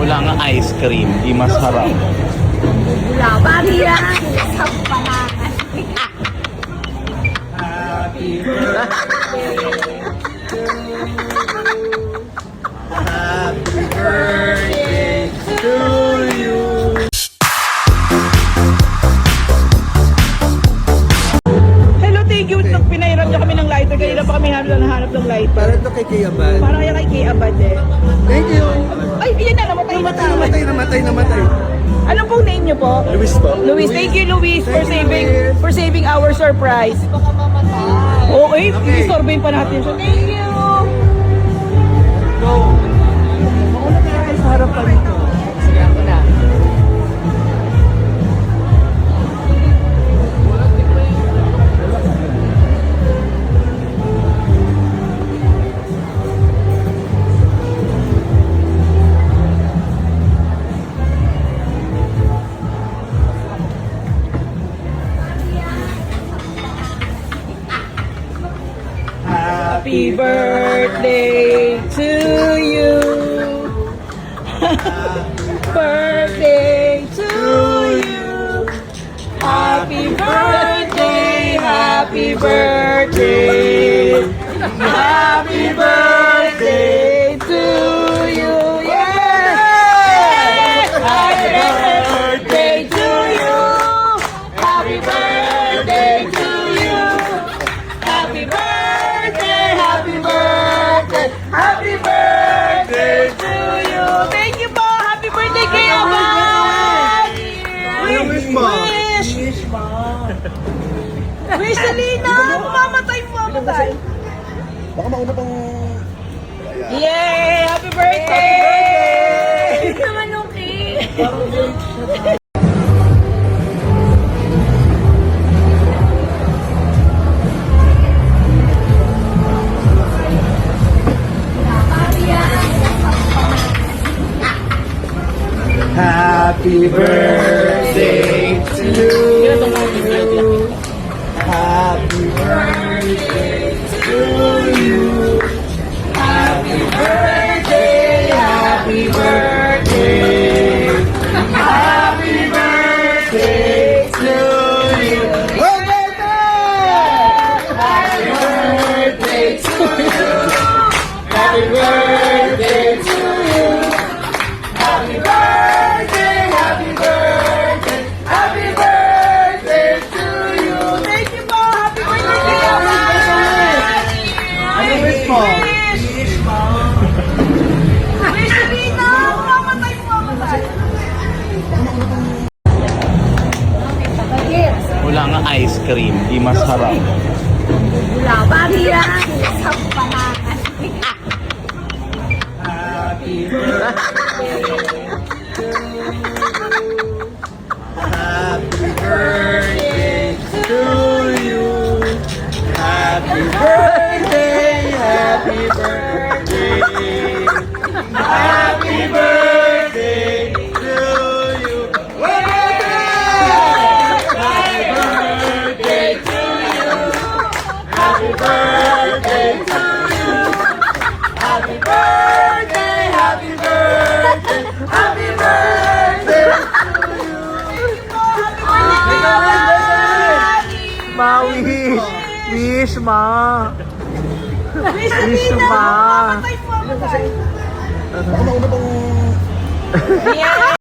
Wala nga ice cream, di masarap. Wala, bagay yan. Sa panakan. Happy birthday to you. Happy birthday to you. Hello, thank you. Nung pinairam niyo kami ng lighter, kanina pa kami hanap ng lighter. Para ito kay Kuya Bal. Para kaya kay Kay Abad eh. Thank you. Ay, yan na, namatay na. Namatay. Ano pong name niyo po? Luis po. Luis, thank you Luis for saving our surprise. Baka mamatay. Okay, i-sorbayin pa natin siya. Thank you! Go. Mauna na tayo sa harapan nito. Sige ako na. Happy birthday to you. Birthday to you. Happy birthday, happy birthday. Happy birthday to you. Yeah! Happy birthday to you. Happy birthday to you. Happy birthday, happy birthday, happy birthday to you. Thank you po. Happy birthday kay Abad. Wish mo. Wish Salina. Mamatay. Baka mauna pang... Yay! Happy birthday! Naman yung cake. Happy birthday to you. Happy birthday to you. Happy birthday, happy birthday. Happy birthday to you. Happy birthday to you. Happy birthday to you. Happy birthday, happy birthday, happy birthday to you. Thank you po. Happy birthday kay Abad. Ano wish mo? Wish Salina. Mamatay. Wala nga ice cream, di masarap. Wala, bagay yan. Sa panakan. Happy birthday to you. Happy birthday to you. Happy birthday, happy birthday. Happy birthday to you. Happy birthday to you. Happy birthday to you. Happy birthday, happy birthday, happy birthday to you. Wish ma. Wish ma. Mamatay. Baka mauna pang... Yeah!